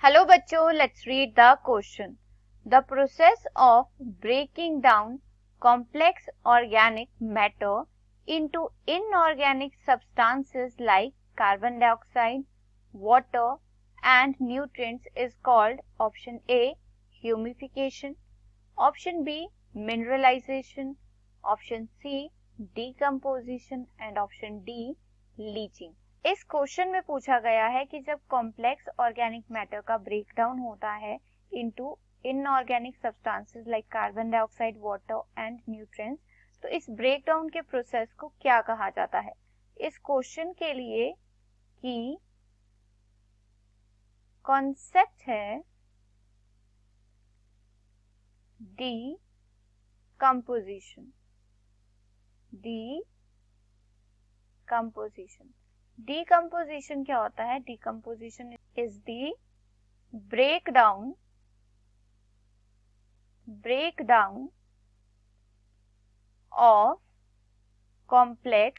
Hello बच्चों, let's read the question. The process of breaking down complex organic matter into inorganic substances like carbon dioxide, water and nutrients is called option A humification, option B mineralisation, option C decomposition and option D leaching. इस question में पूछा गया है कि जब complex organic matter का breakdown होता है into inorganic substances like carbon dioxide, water and nutrients, तो इस ब्रेकडाउन के प्रोसेस को क्या कहा जाता है. इस क्वेश्चन के लिए की कॉन्सेप्ट है डीकम्पोजिशन. डीकम्पोजिशन क्या होता है? Decomposition is the breakdown of complex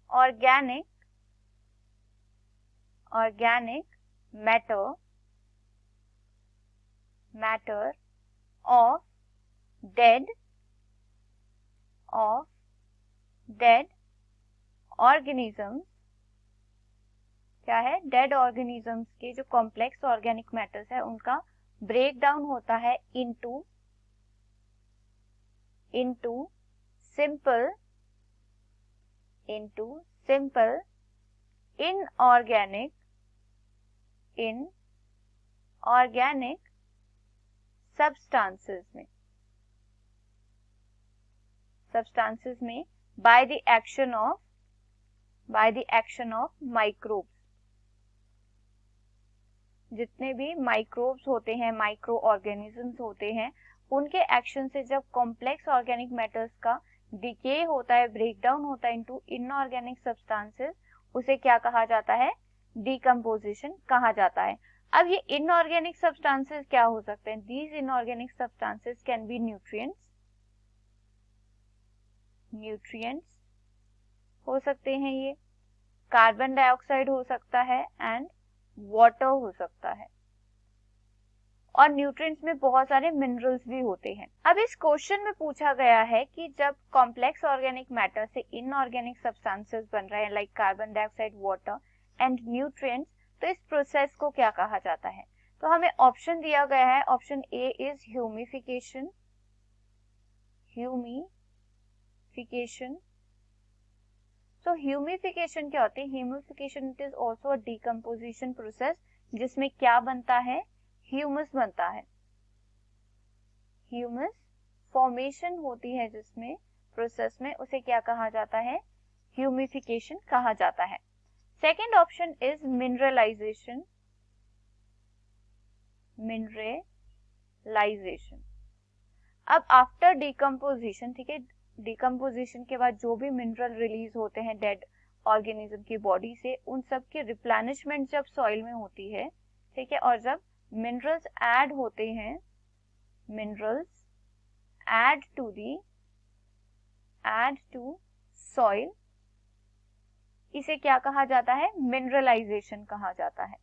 organic matter of dead organisms. क्या है? डेड ऑर्गेनिजम्स के जो कॉम्प्लेक्स ऑर्गेनिक मैटर्स है उनका ब्रेकडाउन होता है इनटू सिंपल इनऑर्गेनिक सब्सटेंसेस में by the action of microbes. जितने भी माइक्रोब्स होते हैं, माइक्रो ऑर्गेनिजम्स होते हैं, उनके एक्शन से जब कॉम्प्लेक्स ऑर्गेनिक मैटर्स का डिके होता है, ब्रेकडाउन होता है इनटू इनऑर्गेनिक सब्सटेंसेस, उसे क्या कहा जाता है? डीकम्पोजिशन कहा जाता है. अब ये इनऑर्गेनिक सब्सटेंसेस क्या हो सकते हैं? These inorganic substances can be nutrients हो सकते हैं, ये कार्बन डाइऑक्साइड हो सकता है एंड वाटर हो सकता है, और न्यूट्रिएंट्स में बहुत सारे मिनरल्स भी होते हैं. अब इस क्वेश्चन में पूछा गया है कि जब कॉम्प्लेक्स ऑर्गेनिक मैटर से इनऑर्गेनिक सब्सटेंसेस बन रहे हैं like carbon dioxide, water and nutrients, तो इस प्रोसेस को क्या कहा जाता है? तो हमें ऑप्शन दिया गया है. Option A is humification. So humification क्या होती है? Humification it is also a decomposition process जिसमें क्या बनता है? ह्यूमस बनता है. ह्यूमस फॉर्मेशन होती है जिसमें प्रोसेस में, उसे क्या कहा जाता है? ह्यूमिफिकेशन कहा जाता है. Second option is mineralisation. अब आफ्टर डीकम्पोजिशन, ठीक है, डिकम्पोजिशन के बाद जो भी मिनरल रिलीज होते हैं डेड ऑर्गेनिज्म की बॉडी से, उन सब की रिप्लेनिशमेंट जब सॉइल में होती है, ठीक है, और जब मिनरल्स ऐड होते हैं, मिनरल्स ऐड टू सॉइल, इसे क्या कहा जाता है? मिनरलाइजेशन कहा जाता है.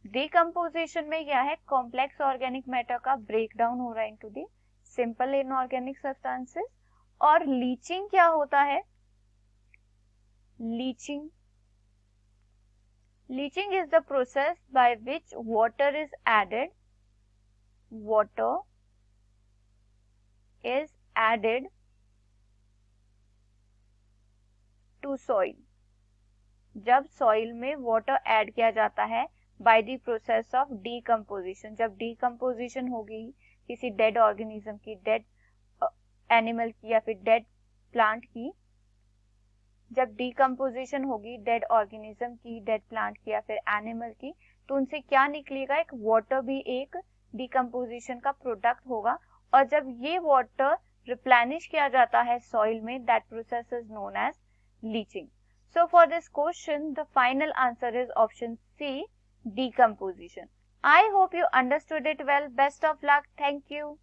डिकम्पोजिशन में क्या है? कॉम्प्लेक्स ऑर्गेनिक मैटर का ब्रेकडाउन हो रहा है into the simple inorganic substances. और लीचिंग क्या होता है? Leaching is the process by which water is added to soil. जब सॉइल में वाटर ऐड किया जाता है by the process of decomposition. जब डीकम्पोजिशन होगी किसी डेड ऑर्गेनिज्म की, डेड एनिमल की या फिर डेड प्लांट की, जब डीकम्पोजिशन होगी डेड ऑर्गेनिज्म की, डेड प्लांट की या फिर एनिमल की, तो उनसे क्या निकलेगा? एक वाटर भी एक डीकम्पोजिशन का प्रोडक्ट होगा. और जब ये वाटर रिप्लेनिश किया जाता है सॉइल में, that process is known as leaching. So for this question the final answer is option C, decomposition. I hope you understood it well. Best of luck. Thank you.